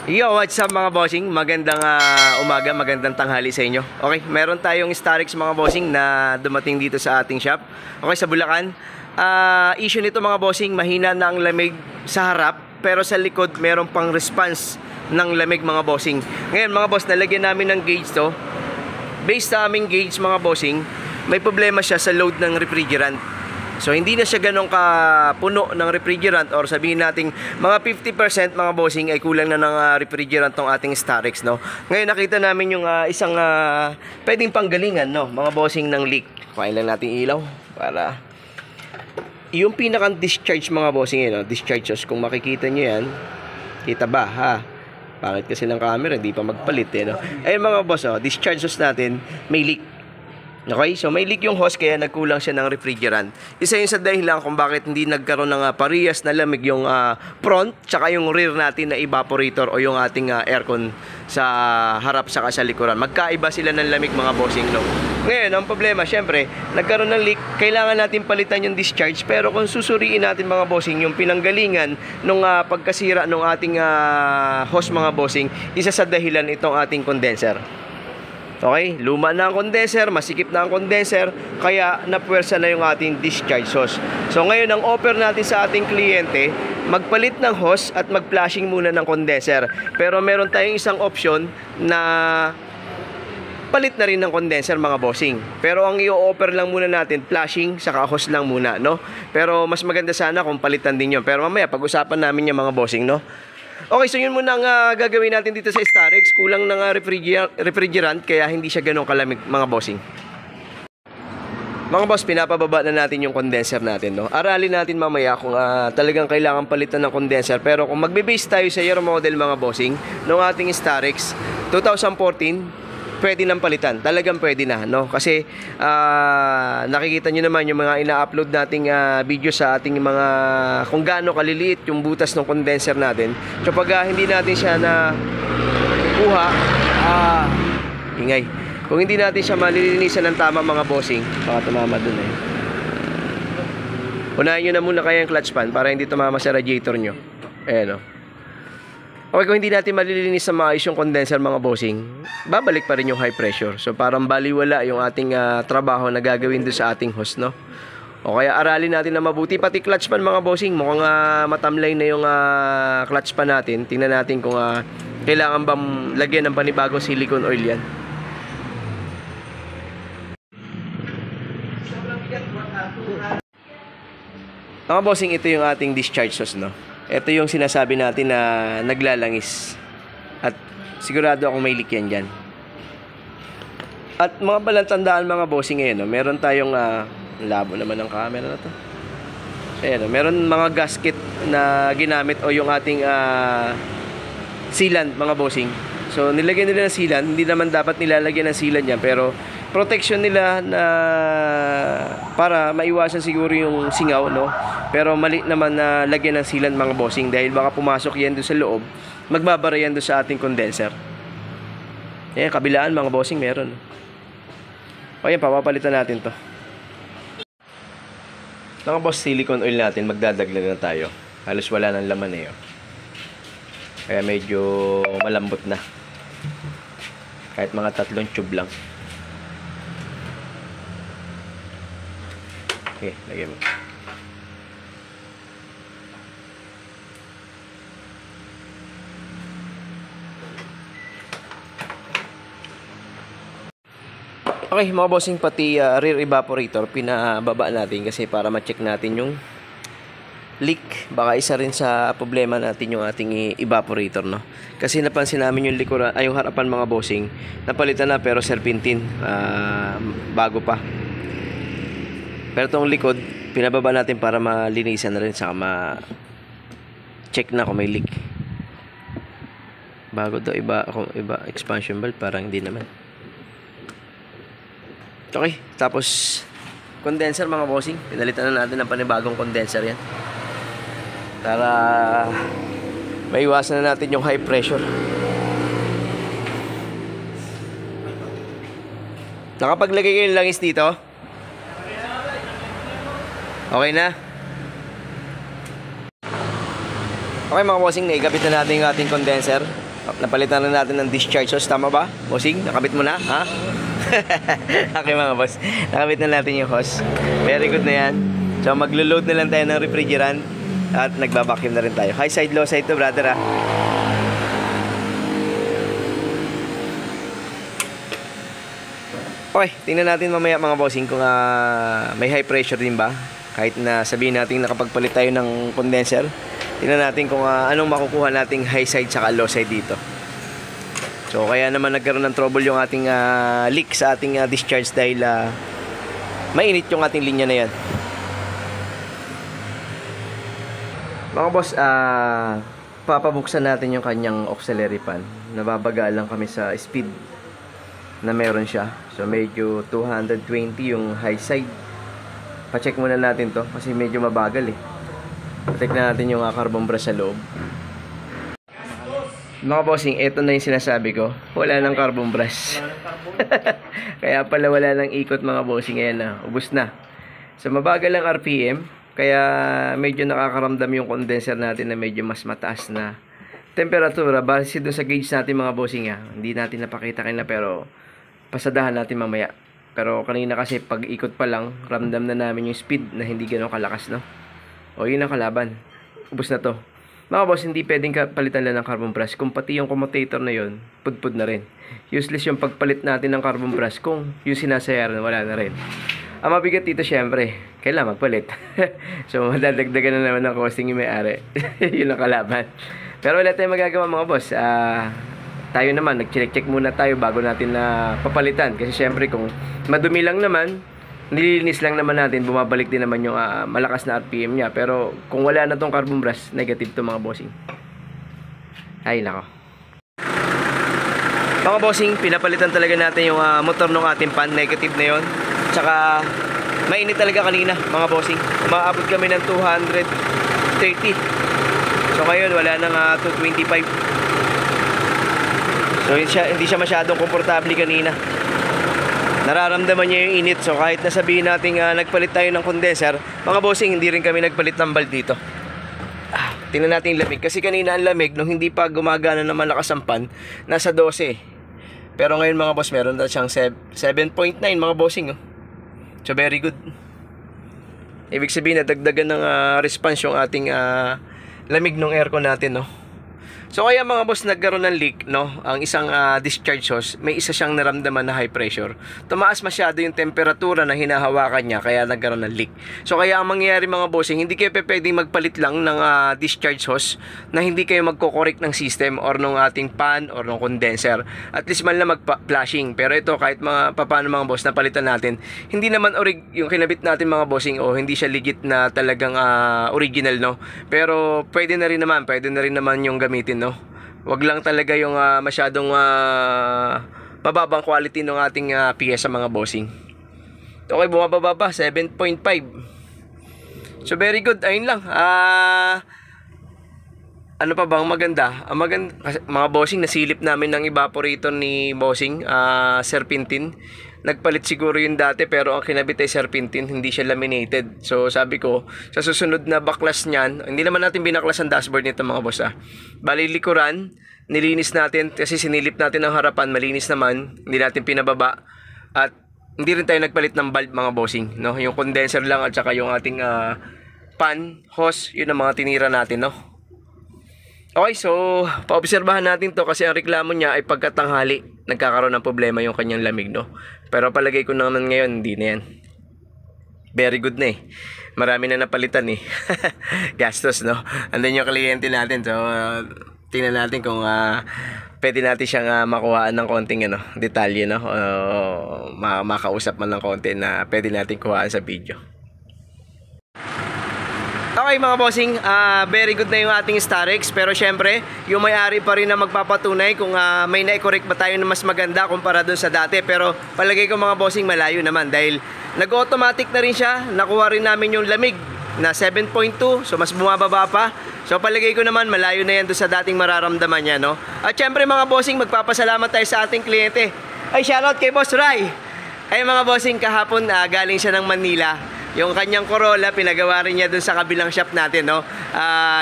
Yo, what's up mga bossing? Magandang umaga, magandang tanghali sa inyo. Okay, meron tayong Starix mga bossing na dumating dito sa ating shop. Okay, sa Bulacan. Issue nito mga bossing, mahina na ang lamig sa harap, pero sa likod meron pang response ng lamig mga bossing. Ngayon mga boss, nalagyan namin ng gauge to. Based sa aming gauge mga bossing, may problema siya sa load ng refrigerant. So hindi na siya ganun kapuno ng refrigerant, or sabihin nating mga 50% mga bossing ay kulang na ng refrigerant tong ating Starix, no. Ngayon nakita namin yung isang pwedeng panggalingan, no, mga bossing ng leak. Kuhain lang natin ilaw para yung pinakang discharge mga bossing, no, discharge hose. Kung makikita nyo yan, kita ba ha? Bakit kasi ng camera hindi pa magpalit no? Ayun mga boss, discharge hose natin may leak. Okay, so may leak yung hose kaya nagkulang siya ng refrigerant. Isa yun sa dahilan kung bakit hindi nagkaroon ng parehas na lamig yung front tsaka yung rear natin na evaporator o yung ating aircon sa harap saka sa likuran. Magkaiba sila ng lamig mga bossing, no? Ngayon, ang problema, syempre, nagkaroon ng leak, kailangan natin palitan yung discharge, pero kung susuriin natin mga bossing, yung pinanggalingan nung pagkasira ng ating hose mga bossing, isa sa dahilan itong ating condenser. Okay, luma na ang condenser, masikip na ang condenser, kaya napuwersa na yung ating discharge hose. So ngayon, ang offer natin sa ating kliyente, magpalit ng hose at mag-flashing muna ng condenser. Pero meron tayong isang option na palit na rin ng condenser mga bossing. Pero ang i-offer lang muna natin, flashing saka hose lang muna, no? Pero mas maganda sana kung palitan din yun. Pero mamaya pag-usapan namin yung mga bossing, no? Okay, so yun muna ang gagawin natin dito sa Starix. Kulang ng refrigerant kaya hindi siya ganun kalamig mga bossing. Mga boss, pinapababa na natin yung condenser natin, no? Aralin natin mamaya kung talagang kailangan palitan ng condenser. Pero kung magbe-base tayo sa year model mga bossing ng ating Starix 2014, pwede nang palitan. Talagang pwede na, no? Kasi nakikita nyo naman yung mga ina-upload nating video sa ating mga kung gaano kaliliit yung butas ng condenser natin. So pag hindi natin siya na kuha, ingay. Kung hindi natin siya malilinisan ng tama mga bossing, baka tumama dun eh. Unahin nyo na muna kaya yung clutch pan para hindi tumama sa radiator nyo. Ayan, no? Okay, kung hindi natin malilinis sa maayos yung condenser mga bossing, babalik pa rin yung high pressure. So parang baliwala yung ating trabaho na gagawin doon sa ating hose, no? O kaya aralin natin na mabuti. Pati clutch pan mga bossing, mukhang matamlay na yung clutch pan natin. Tingnan natin kung kailangan bang lagyan ng panibagong silicone oil yan. Mga bossing, ito yung ating discharge hose, no? Ito yung sinasabi natin na naglalangis. At sigurado akong may leak yan dyan. At mga balantandaan mga bossing ngayon, no? Meron tayong labo naman ng camera na to. Ayan, no? Meron mga gasket na ginamit o yung ating sealant mga bossing. So nilagyan nila ng sealant. Hindi naman dapat nilalagyan ng sealant yan, pero protection nila na para maiwasan siguro yung singaw, no? Pero mali naman na lagyan ng sealant mga bossing dahil baka pumasok yan doon sa loob, magbabara yan doon sa ating condenser. Ayan, kabilaan mga bossing meron. O yan, papapalitan natin to. Mga boss, silicone oil natin, magdadaglag na tayo. Halos wala ng laman eh. Kaya medyo malambot na. Kahit mga 3 tube lang. Okay, lagyan mo. Okay, mga bossing, pati rear evaporator pinababa natin kasi para ma-check natin yung leak. Baka isa rin sa problema natin yung ating evaporator, no? Kasi napansin namin yung likuran, yung harapan mga bossing, napalitan na pero serpentine, bago pa. Pero itong likod, pinababa natin para malinisan na rin saka ma-check na kung may leak. Bago daw, iba expansion valve, parang hindi naman. Okay, tapos condenser mga bossing, pinalitan na natin ng panibagong condenser yan. Para maiwasan na natin yung high pressure. Nakapaglagay kayo ng langis dito? Okay na? Okay mga bossing, naikabit na natin yung ating condenser. Napalitan na natin ng discharge hose, tama ba? Bossing, nakabit mo na, ha? Okay mga boss, nakabit na natin yung hose. Very good na yan. So maglo-load na lang tayo ng refrigerant at nagbabacuum na rin tayo. High side, low side to brother, ha? Okay, tingnan natin mamaya mga bossing kung may high pressure din ba. Kahit na sabihin natin nakapagpalit tayo ng condenser, tingnan natin kung anong makukuha nating high side saka low side dito. So kaya naman nagkaroon ng trouble yung ating leak sa ating discharge dahil mainit yung ating linya na yan. Mga boss, papabuksan natin yung kanyang auxiliary fan. Nababaga lang kami sa speed na meron siya. So medyo 220 yung high side. Pa-check muna natin to kasi medyo mabagal eh. Pa-check na natin yung carbon brush sa loob. Mga bossing, eto na yung sinasabi ko. Wala nang carbon brush. Kaya pala wala nang ikot mga bossing. Ayan na, ubos na. So mabagal ang RPM. Kaya medyo nakakaramdam yung condenser natin na medyo mas mataas na temperatura. Base doon sa gauge natin mga bossing. Hindi natin napakita kanina pero pasadahan natin mamaya. Pero kanina kasi pag ikot pa lang, ramdam na namin yung speed na hindi gano'ng kalakas, no? O yun ang kalaban. Ubos na to. Mga boss, hindi pwedeng palitan lang ng carbon brush. Kung pati yung commutator na yun, pudpud na rin. Useless yung pagpalit natin ng carbon brush kung yung sinasayaran, wala na rin. Ang mabigat dito syempre, kailangan magpalit. So madadagdagan na naman ng costing yung may-ari. Yun ang kalaban. Pero wala tayong magagawa mga boss. Tayo naman, nag-check muna tayo bago natin na papalitan. Kasi syempre kung madumi lang naman, nililinis lang naman natin, bumabalik din naman yung malakas na RPM niya. Pero kung wala na tong carbon brush, negative to mga bossing. Ay nako. Mga bossing, pinapalitan talaga natin yung motor ng ating pan. Negative na yon. Tsaka mainit talaga kanina mga bossing. Umaabot kami ng 230. So ngayon wala nang 225. So hindi siya masyadong komportable kanina. Nararamdaman niya yung init. So kahit nasabihin natin nagpalit tayo ng condenser, mga bossing, hindi rin kami nagpalit ng valve dito. Tingnan natin yung lamig. Kasi kanina ang lamig, nung hindi pa gumagana na malakas ang pan, nasa 12. Pero ngayon mga boss, meron na siyang 7.9 mga bossing. Oh. So very good. Ibig sabihin, nadagdagan ng response yung ating lamig ng aircon natin. No? So kaya mga boss, nagkaroon ng leak, no? Ang isang discharge hose, may isa siyang naramdaman na high pressure. Tumaas masyado yung temperatura na hinahawakan niya, kaya nagkaroon ng leak. So kaya ang mangyayari mga bossing, hindi kayo pwedeng magpalit lang ng discharge hose na hindi kayo magko-correct ng system or ng ating pan or ng condenser. At least man lang mag-flashing. Pero ito, kahit paano mga boss, napalitan natin, hindi naman yung kinabit natin mga bossing, o hindi siya legit na talagang original, no? Pero pwede na rin naman yung gamitin, no? Wag lang talaga yung masyadong mababang quality ng ating piyesa mga bossing. Okay, bumababa pa 7.5. So very good. Ayun lang. Ano pa bang maganda? Mga bossing, nasilip namin ng evaporator ni bossing, serpentine. Nagpalit siguro yung dati pero ang kinabit ay serpentine, hindi siya laminated. So sabi ko, sa susunod na baklas niyan, hindi naman natin binaklas ang dashboard nito mga boss. Bali likuran, nilinis natin kasi sinilip natin ang harapan, malinis naman, hindi natin pinababa. At hindi rin tayo nagpalit ng valve mga bossing, no? Yung condenser lang at saka yung ating pan, hose, yun ang mga tinira natin, no? Okay, so paobserbahan natin to kasi ang reklamo niya ay pagkatanghali nagkakaroon ng problema yung kanyang lamig, no? Pero palagay ko naman ngayon, hindi na yan. Very good na eh. Marami na napalitan eh. Gastos, no? Andun yung kliyente natin. So, tingnan natin kung pwede natin siyang makuhaan ng konting detalye, no? Makausap man ng konti na pwede natin kuhaan sa video. Okay mga bossing, very good na yung ating Starex. Pero syempre, yung may-ari pa rin na magpapatunay kung may na-correct ba tayo na mas maganda kumpara dun sa dati. Pero palagay ko mga bossing, malayo naman dahil nag-automatic na rin siya. Nakuha rin namin yung lamig na 7.2, so mas bumababa pa. So palagay ko naman malayo na yan doon sa dating mararamdaman niya, no? At syempre mga bossing, magpapasalamat tayo sa ating kliyente. Ay, shoutout kay Boss Ray. Ay mga bossing, kahapon galing siya ng Manila. yung kanyang Corolla, pinagawa rin niya dun sa kabilang shop natin, no?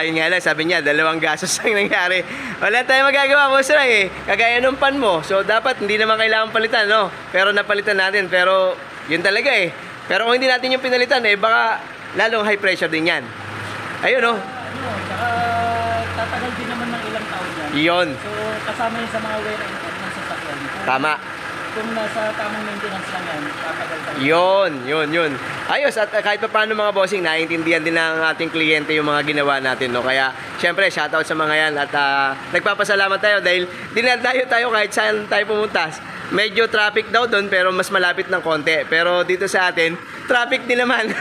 Yun nga lang, sabi niya, 2 gasos ang nangyari. Wala tayong magagawa, boss lang eh. Kagaya nung pan mo. So, dapat hindi naman kailangan palitan, no? Pero napalitan natin, pero yun talaga eh. Pero kung hindi natin yung pinalitan eh, baka lalong high pressure din yan. Ayun, no? Tsaka tatagal din naman ng ilang taon yan. Yun. So, kasama yun sa mga wear and tear ng sasakyan. Tama. Kung nasa tamang maintenance lang yan, tatagal talaga. Yun. Ayos, at kahit pa paano mga bossing, naiintindihan din ng ating kliyente yung mga ginawa natin, no? Kaya, syempre, shoutout sa mga yan at nagpapasalamat tayo dahil dinadayo tayo kahit saan tayo pumunta. Medyo traffic daw doon pero mas malapit ng konti. Pero dito sa atin, traffic din naman.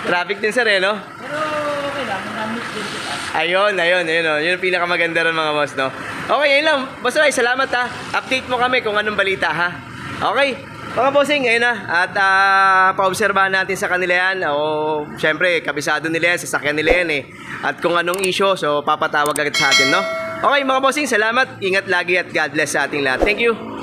Traffic din sa Reno. Pero okay lang, na-meet din kita. Ayun. Yun yung pinakamaganda ron mga boss, no? Okay, yun lang. Boss Ray, salamat ha. Update mo kami kung anong balita ha. Okay. Mga bossing, ngayon na. At paobserbahan natin sa kanila yan. O, syempre, kabisado nila yan, sasakyan nila yan eh. At kung anong issue, so papatawag agad sa atin, no? Okay, mga bossing, salamat. Ingat lagi at God bless sa ating lahat. Thank you.